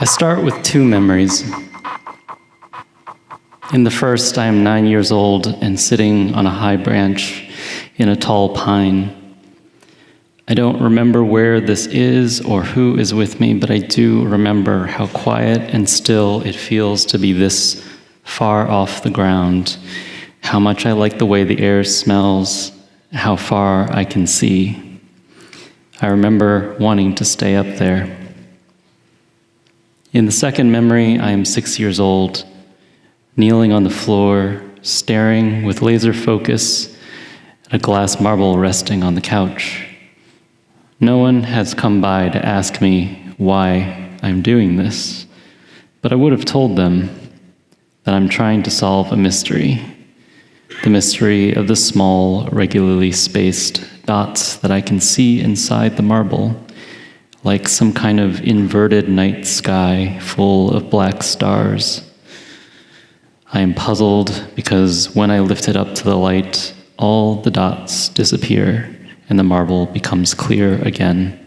I start with two memories. In the first, I am 9 years old and sitting on a high branch in a tall pine. I don't remember where this is or who is with me, but I do remember how quiet and still it feels to be this far off the ground, how much I like the way the air smells, how far I can see. I remember wanting to stay up there. In the second memory, I am 6 years old, kneeling on the floor, staring with laser focus at a glass marble resting on the couch. No one has come by to ask me why I'm doing this, but I would have told them that I'm trying to solve a mystery, the mystery of the small, regularly spaced dots that I can see inside the marble, like some kind of inverted night sky full of black stars. I am puzzled because when I lift it up to the light, all the dots disappear and the marble becomes clear again.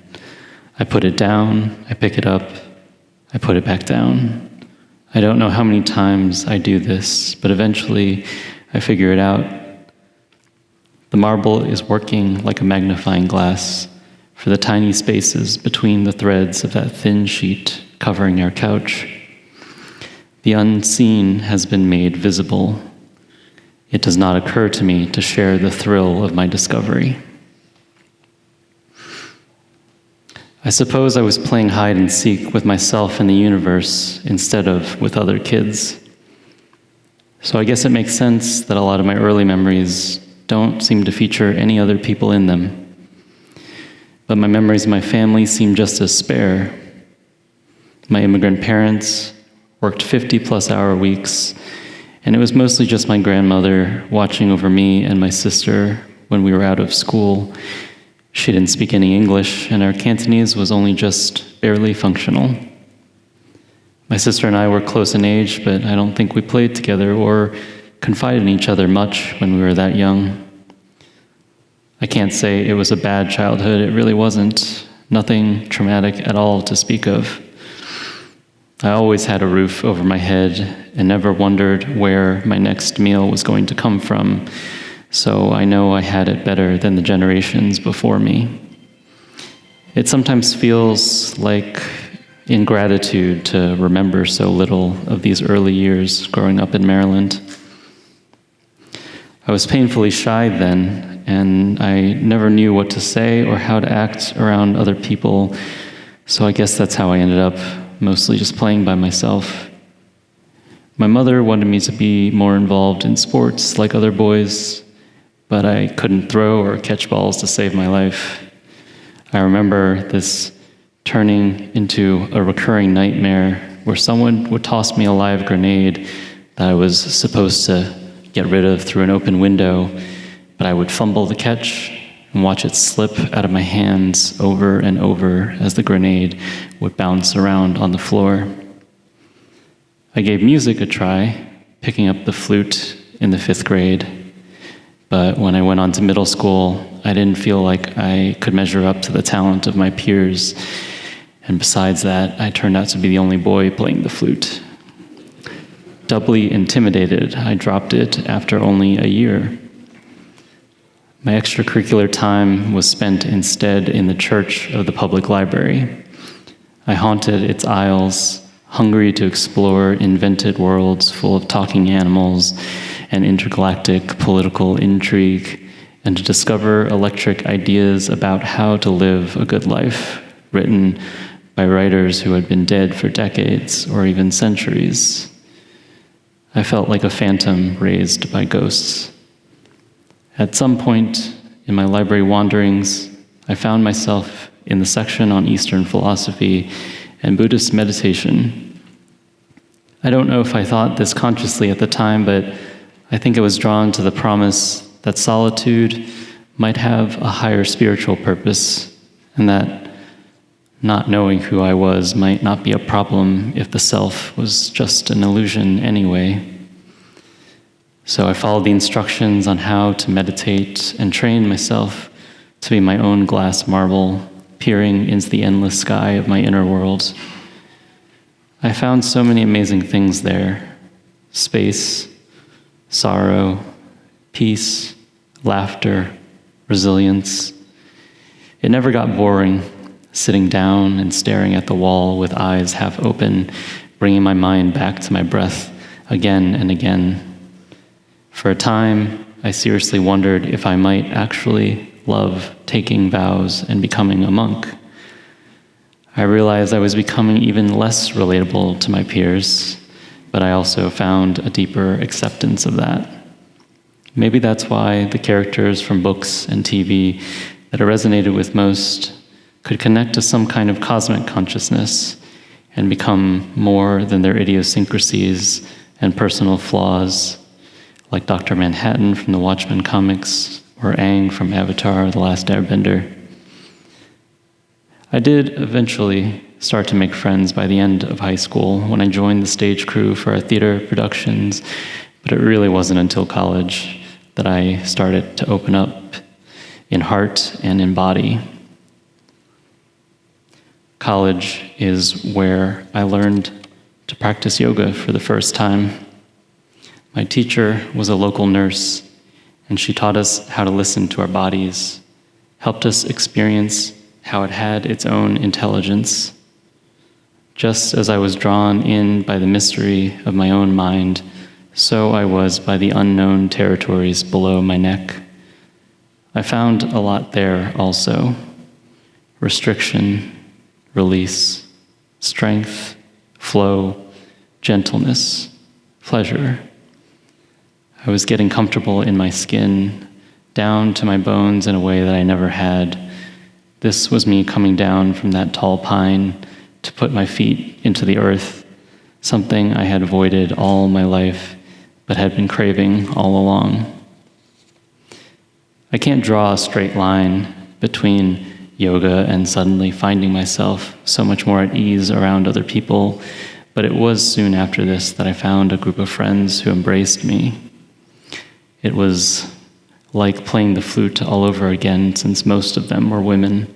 I put it down, I pick it up, I put it back down. I don't know how many times I do this, but eventually I figure it out. The marble is working like a magnifying glass for the tiny spaces between the threads of that thin sheet covering our couch. The unseen has been made visible. It does not occur to me to share the thrill of my discovery. I suppose I was playing hide and seek with myself and the universe instead of with other kids. So I guess it makes sense that a lot of my early memories don't seem to feature any other people in them. But my memories of my family seem just as spare. My immigrant parents worked 50-plus hour weeks, and it was mostly just my grandmother watching over me and my sister when we were out of school. She didn't speak any English, and our Cantonese was only just barely functional. My sister and I were close in age, but I don't think we played together or confided in each other much when we were that young. I can't say it was a bad childhood. It really wasn't. Nothing traumatic at all to speak of. I always had a roof over my head and never wondered where my next meal was going to come from, so I know I had it better than the generations before me. It sometimes feels like ingratitude to remember so little of these early years growing up in Maryland. I was painfully shy then, and I never knew what to say or how to act around other people, so I guess that's how I ended up, mostly just playing by myself. My mother wanted me to be more involved in sports like other boys, but I couldn't throw or catch balls to save my life. I remember this turning into a recurring nightmare where someone would toss me a live grenade that I was supposed to get rid of through an open window, but I would fumble the catch and watch it slip out of my hands over and over as the grenade would bounce around on the floor. I gave music a try, picking up the flute in the 5th grade, but when I went on to middle school, I didn't feel like I could measure up to the talent of my peers, and besides that, I turned out to be the only boy playing the flute. Doubly intimidated, I dropped it after only a year. My extracurricular time was spent instead in the church of the public library. I haunted its aisles, hungry to explore invented worlds full of talking animals and intergalactic political intrigue, and to discover electric ideas about how to live a good life, written by writers who had been dead for decades or even centuries. I felt like a phantom raised by ghosts. At some point in my library wanderings, I found myself in the section on Eastern philosophy and Buddhist meditation. I don't know if I thought this consciously at the time, but I think I was drawn to the promise that solitude might have a higher spiritual purpose, and that not knowing who I was might not be a problem if the self was just an illusion anyway. So I followed the instructions on how to meditate and train myself to be my own glass marble, peering into the endless sky of my inner world. I found so many amazing things there: space, sorrow, peace, laughter, resilience. It never got boring, sitting down and staring at the wall with eyes half open, bringing my mind back to my breath again and again. For a time, I seriously wondered if I might actually love taking vows and becoming a monk. I realized I was becoming even less relatable to my peers, but I also found a deeper acceptance of that. Maybe that's why the characters from books and TV that I resonated with most could connect to some kind of cosmic consciousness and become more than their idiosyncrasies and personal flaws, like Dr. Manhattan from the Watchmen comics or Aang from Avatar: The Last Airbender. I did eventually start to make friends by the end of high school when I joined the stage crew for our theater productions, but it really wasn't until college that I started to open up in heart and in body. College is where I learned to practice yoga for the first time. My teacher was a local nurse, and she taught us how to listen to our bodies, helped us experience how it had its own intelligence. Just as I was drawn in by the mystery of my own mind, so I was by the unknown territories below my neck. I found a lot there also: restriction, release, strength, flow, gentleness, pleasure. I was getting comfortable in my skin, down to my bones in a way that I never had. This was me coming down from that tall pine to put my feet into the earth, something I had avoided all my life, but had been craving all along. I can't draw a straight line between yoga and suddenly finding myself so much more at ease around other people, but it was soon after this that I found a group of friends who embraced me. It was like playing the flute all over again, since most of them were women.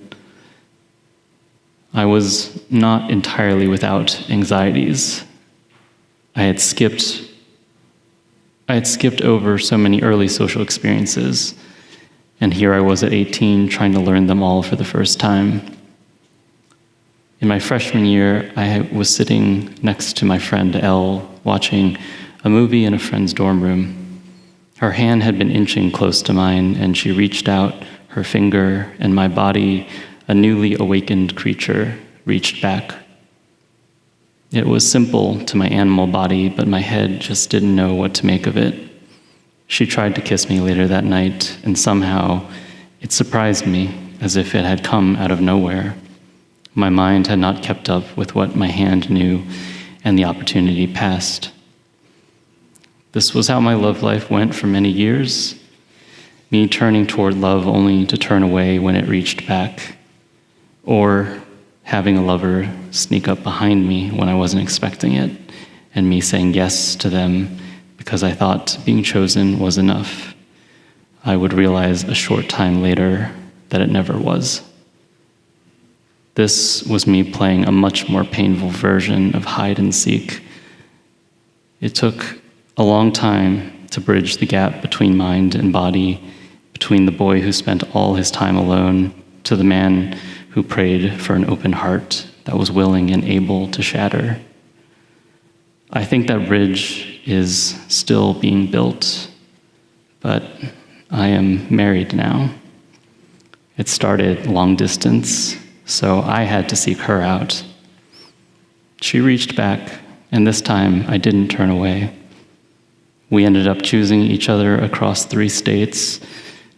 I was not entirely without anxieties. I had skipped over so many early social experiences, and here I was at 18 trying to learn them all for the first time. In my freshman year, I was sitting next to my friend Elle, watching a movie in a friend's dorm room. Her hand had been inching close to mine, and she reached out her finger, and my body, a newly awakened creature, reached back. It was simple to my animal body, but my head just didn't know what to make of it. She tried to kiss me later that night, and somehow it surprised me, as if it had come out of nowhere. My mind had not kept up with what my hand knew, and the opportunity passed. This was how my love life went for many years, me turning toward love only to turn away when it reached back, or having a lover sneak up behind me when I wasn't expecting it, and me saying yes to them because I thought being chosen was enough. I would realize a short time later that it never was. This was me playing a much more painful version of hide and seek. It took a long time to bridge the gap between mind and body, between the boy who spent all his time alone to the man who prayed for an open heart that was willing and able to shatter. I think that bridge is still being built, but I am married now. It started long distance, so I had to seek her out. She reached back, and this time I didn't turn away. We ended up choosing each other across 3 states,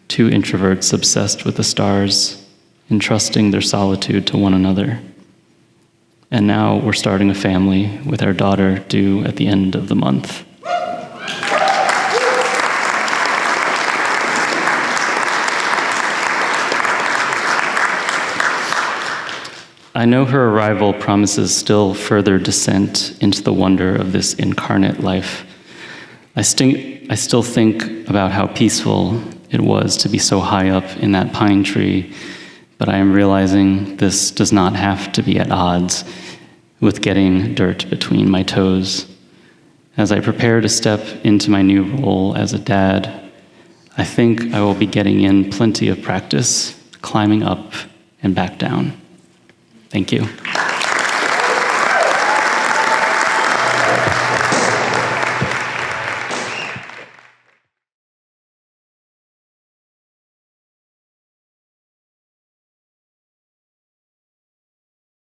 2 introverts obsessed with the stars, entrusting their solitude to one another. And now we're starting a family with our daughter due at the end of the month. I know her arrival promises still further descent into the wonder of this incarnate life. I still think about how peaceful it was to be so high up in that pine tree, but I am realizing this does not have to be at odds with getting dirt between my toes. As I prepare to step into my new role as a dad, I think I will be getting in plenty of practice, climbing up and back down. Thank you.